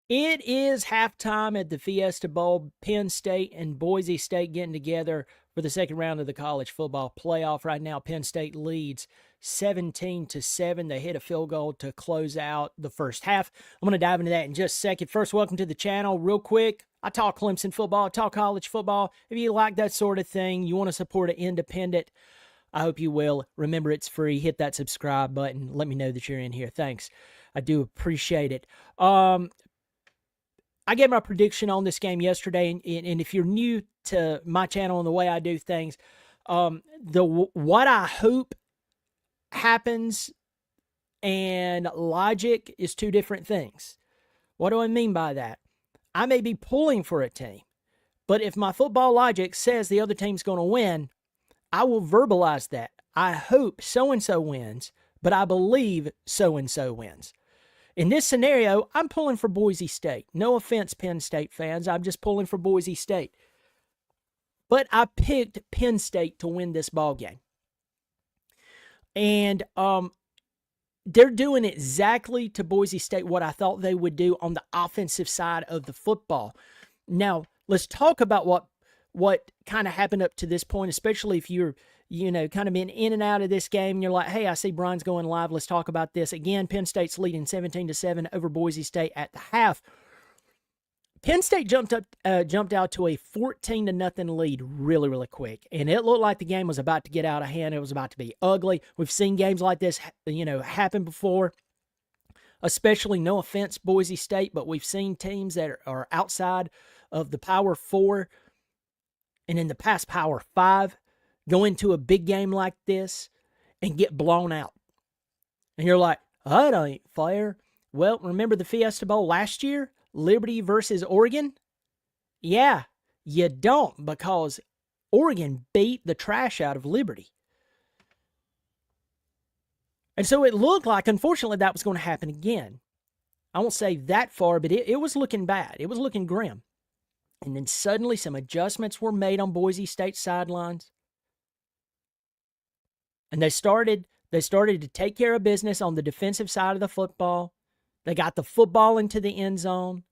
It is halftime at the Fiesta Bowl. Penn State and Boise State getting together for the second round of the college football playoff. Right now, Penn State leads 17-7. They hit a field goal to close out the first half. I'm going to dive into that in just a second. First, welcome to the channel. Real quick, I talk Clemson football, I talk college football. If you like that sort of thing, you want to support an independent, I hope you will. Remember, it's free. Hit that subscribe button. Let me know that you're in here. Thanks. I do appreciate it. I gave my prediction on this game yesterday, and if you're new to my channel and the way I do things, what I hope happens and logic is two different things. What do I mean by that? I may be pulling for a team, but if my football logic says the other team's going to win, I will verbalize that. I hope so-and-so wins, but I believe so-and-so wins. In this scenario, I'm pulling for Boise State. No offense, Penn State fans. I'm just pulling for Boise State. But I picked Penn State to win this ball game. And they're doing exactly to Boise State what I thought they would do on the offensive side of the football. Now, let's talk about what kind of happened up to this point, especially if you're kind of been in and out of this game, and you're like, hey, I see Brian's going live. Let's talk about this. Again, Penn State's leading 17-7 over Boise State at the half. Penn State jumped out to a 14-0 lead really, really quick, and it looked like the game was about to get out of hand. It was about to be ugly. We've seen games like this, happen before, especially, no offense, Boise State, but we've seen teams that are outside of the Power 4 and in the past Power 5 go into a big game like this and get blown out. And you're like, that ain't fair. Well, remember the Fiesta Bowl last year? Liberty versus Oregon? Yeah, you don't, because Oregon beat the trash out of Liberty. And so it looked like, unfortunately, that was going to happen again. I won't say that far, but it was looking bad. It was looking grim. And then suddenly some adjustments were made on Boise State sidelines. And they started to take care of business on the defensive side of the football. They got the football into the end zone.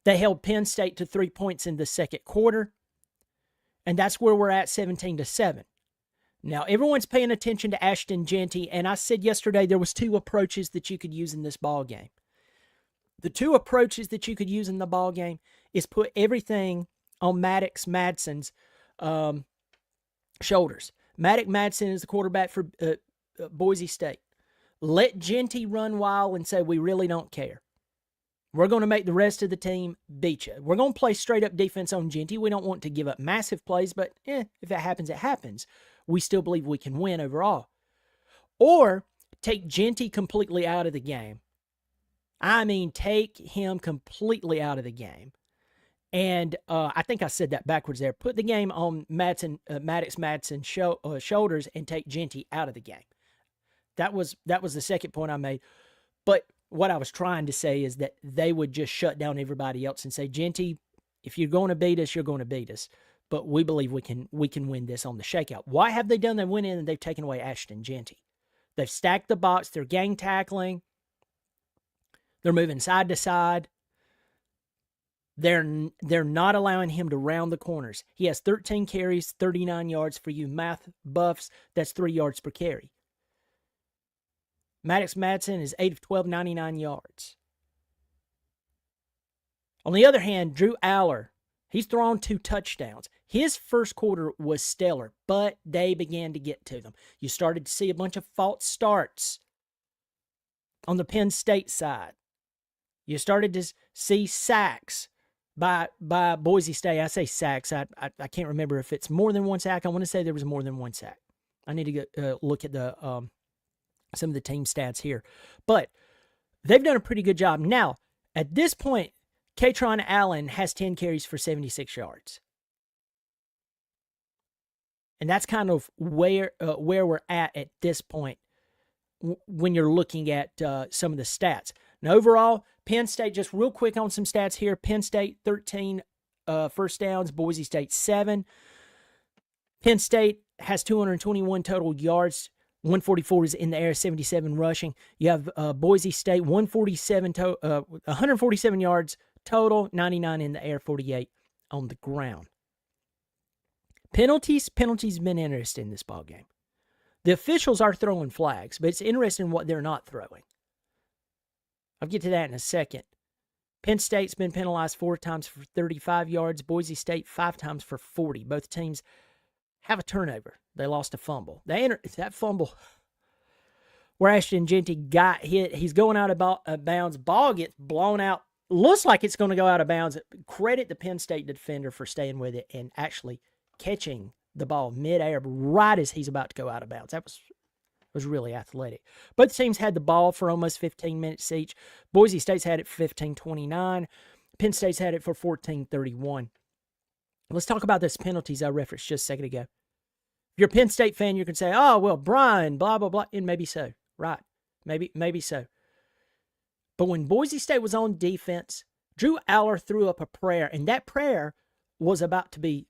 They held Penn State to 3 points in the second quarter. And that's where we're at, 17-7. Now, everyone's paying attention to Ashton Jeanty, and I said yesterday there was two approaches that you could use in this ball game. The two approaches that you could use in the ball game is put everything on Maddox Madsen's shoulders. Maddox Madsen is the quarterback for Boise State. Let Jeanty run wild and say, we really don't care. We're going to make the rest of the team beat you. We're going to play straight-up defense on Jeanty. We don't want to give up massive plays, but if it happens, it happens. We still believe we can win overall. Or take Jeanty completely out of the game. I mean, take him completely out of the game. And I think I said that backwards there. Put the game on Maddox Madsen's shoulders and take Jeanty out of the game. That was the second point I made. But what I was trying to say is that they would just shut down everybody else and say, Jeanty, if you're going to beat us, you're going to beat us. But we believe we can win this on the shakeout. Why have they done that? They went in and they've taken away Ashton Jeanty. They've stacked the box. They're gang tackling. They're moving side to side. They're not allowing him to round the corners. He has 13 carries, 39 yards. For you math buffs, that's 3 yards per carry. Maddox Madsen is 8 of 12, 99 yards. On the other hand, Drew Aller, he's thrown 2 touchdowns. His first quarter was stellar, but they began to get to them. You started to see a bunch of false starts on the Penn State side. You started to see sacks by Boise State. I say sacks. I can't remember if it's more than one sack. I want to say there was more than one sack. I need to go, look at the some of the team stats here. But they've done a pretty good job. Now, at this point, Katron Allen has 10 carries for 76 yards. And that's kind of where we're at this point when you're looking at some of the stats. Now, overall, Penn State, just real quick on some stats here. Penn State, 13 first downs. Boise State, 7. Penn State has 221 total yards. 144 is in the air, 77 rushing. You have Boise State, 147 yards total, 99 in the air, 48 on the ground. Penalties have been interesting in this ball game. The officials are throwing flags, but it's interesting what they're not throwing. I'll get to that in a second. Penn State's been penalized 4 times for 35 yards. Boise State 5 times for 40. Both teams have a turnover. They lost a fumble. That fumble where Ashton Jeanty got hit, he's going out of bounds. Ball gets blown out. Looks like it's going to go out of bounds. Credit the Penn State defender for staying with it and actually catching the ball midair right as he's about to go out of bounds. That was really athletic. Both teams had the ball for almost 15 minutes each. Boise State's had it for 15:29. Penn State's had it for 14:31. Let's talk about those penalties I referenced just a second ago. If you're a Penn State fan, you can say, oh, well, Brian, blah, blah, blah. And maybe so. Right. Maybe so. But when Boise State was on defense, Drew Aller threw up a prayer, and that prayer was about to be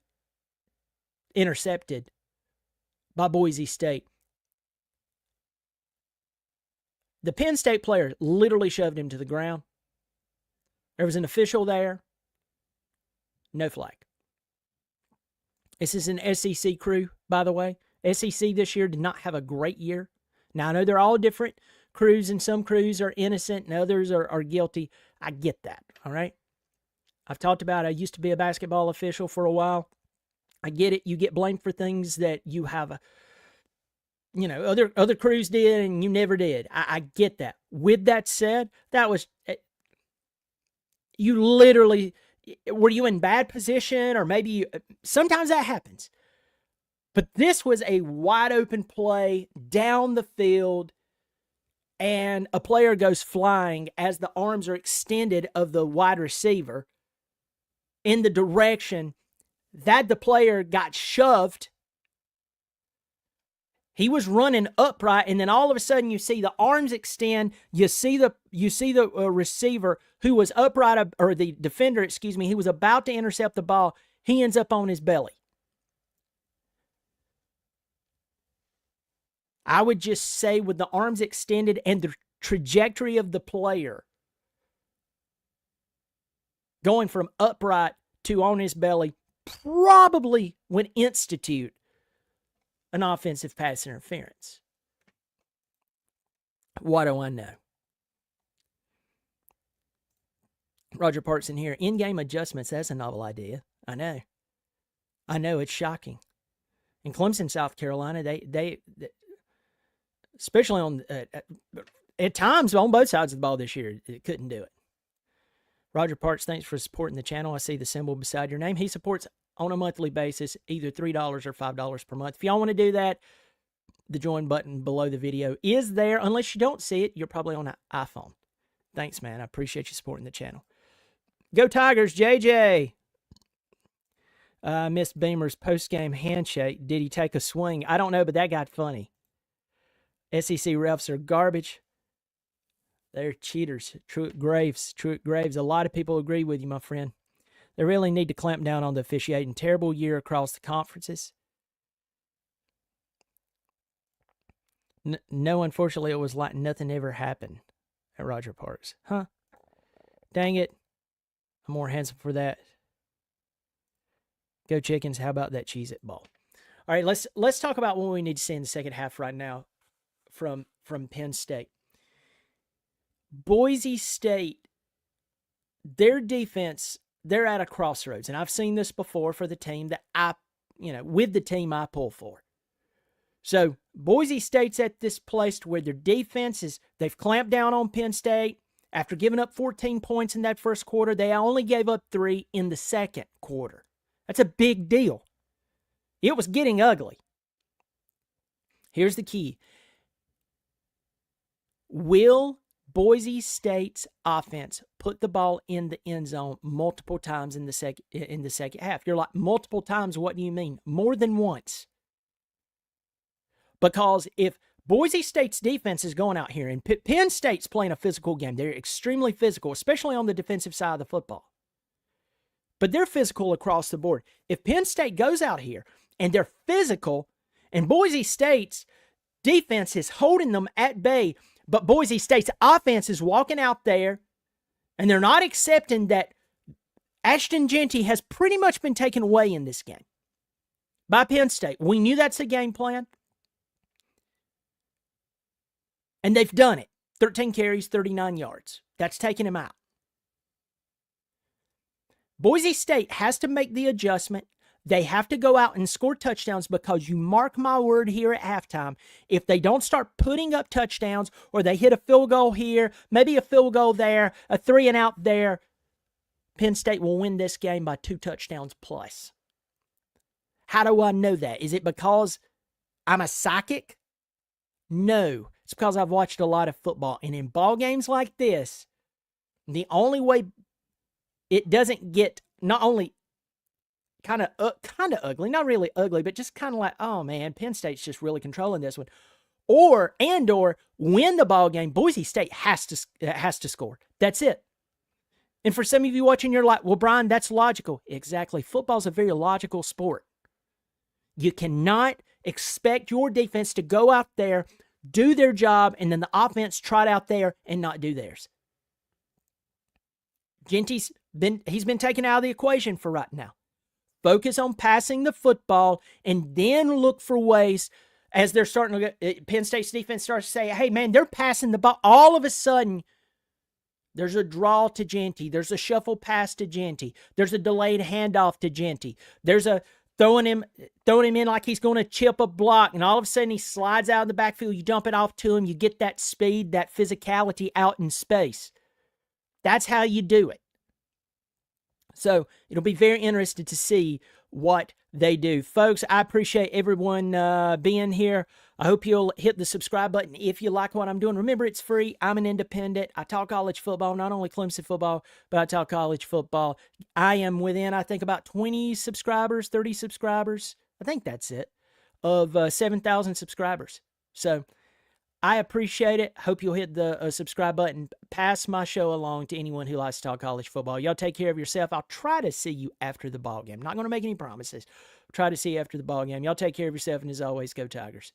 intercepted by Boise State. The Penn State player literally shoved him to the ground. There was an official there. No flag. This is an SEC crew, by the way. SEC this year did not have a great year. Now, I know they're all different crews, and some crews are innocent and others are guilty. I get that, all right? I've talked about I used to be a basketball official for a while. I get it. You get blamed for things that you have, other crews did and you never did. I get that. With that said, that was, you literally, were you in bad position or maybe sometimes that happens. But this was a wide open play down the field and a player goes flying as the arms are extended of the wide receiver in the direction that the player got shoved. He was running upright, and then all of a sudden you see the arms extend. You see the receiver who was upright, or the defender, he was about to intercept the ball. He ends up on his belly. I would just say with the arms extended and the trajectory of the player going from upright to on his belly probably would institute an offensive pass interference. What do I know? Roger Parks in here. In-game adjustments, that's a novel idea. I know, it's shocking. In Clemson, South Carolina, they especially on at times on both sides of the ball this year, it couldn't do it. Roger Parks, thanks for supporting the channel. I see the symbol beside your name. He supports on a monthly basis, either $3 or $5 per month. If y'all want to do that, the join button below the video is there. Unless you don't see it, you're probably on an iPhone. Thanks, man. I appreciate you supporting the channel. Go Tigers, JJ. Missed Beamer's post-game handshake. Did he take a swing? I don't know, but that got funny. SEC refs are garbage. They're cheaters. Truett Graves. A lot of people agree with you, my friend. They really need to clamp down on the officiating. Terrible year across the conferences. No, unfortunately, it was like nothing ever happened at Roger Parks. Huh? Dang it. I'm more handsome for that. Go Chickens. How about that Cheez-It ball? All right, let's talk about what we need to see in the second half right now from Penn State. Boise State, their defense, they're at a crossroads. And I've seen this before for the team that with the team I pull for. So Boise State's at this place where their defense they've clamped down on Penn State. After giving up 14 points in that first quarter, they only gave up 3 in the second quarter. That's a big deal. It was getting ugly. Here's the key. Will Boise State's offense put the ball in the end zone multiple times in the second half? You're like, multiple times, what do you mean? More than once. Because if Boise State's defense is going out here, and Penn State's playing a physical game, they're extremely physical, especially on the defensive side of the football. But they're physical across the board. If Penn State goes out here and they're physical, and Boise State's defense is holding them at bay, but Boise State's offense is walking out there, and they're not accepting that Ashton Jeanty has pretty much been taken away in this game by Penn State. We knew that's the game plan. And they've done it. 13 carries, 39 yards. That's taken him out. Boise State has to make the adjustment. They have to go out and score touchdowns, because you mark my word here at halftime, if they don't start putting up touchdowns, or they hit a field goal here, maybe a field goal there, a 3-and-out there, Penn State will win this game by 2 touchdowns plus. How do I know that? Is it because I'm a psychic? No. It's because I've watched a lot of football. And in ball games like this, the only way it doesn't get not only kind of ugly, not really ugly, but just kind of like, oh man, Penn State's just really controlling this one. Or win the ball game, Boise State has to score. That's it. And for some of you watching, you're like, well, Brian, that's logical. Exactly. Football's a very logical sport. You cannot expect your defense to go out there, do their job, and then the offense trot out there and not do theirs. Jeanty's been taken out of the equation for right now. Focus on passing the football, and then look for ways as they're starting to get, Penn State's defense starts to say, hey, man, they're passing the ball. All of a sudden, there's a draw to Jeanty. There's a shuffle pass to Jeanty. There's a delayed handoff to Jeanty. There's a throwing him in like he's going to chip a block, and all of a sudden he slides out of the backfield. You dump it off to him. You get that speed, that physicality out in space. That's how you do it. So it'll be very interesting to see what they do. Folks, I appreciate everyone being here. I hope you'll hit the subscribe button if you like what I'm doing. Remember, it's free. I'm an independent. I talk college football, not only Clemson football, but I talk college football. I am within, I think, about 20 subscribers, 30 subscribers. I think that's it, of 7,000 subscribers. So I appreciate it. Hope you'll hit the subscribe button. Pass my show along to anyone who likes to talk college football. Y'all take care of yourself. I'll try to see you after the ball game. Not going to make any promises. Try to see you after the ball game. Y'all take care of yourself, and as always, go Tigers.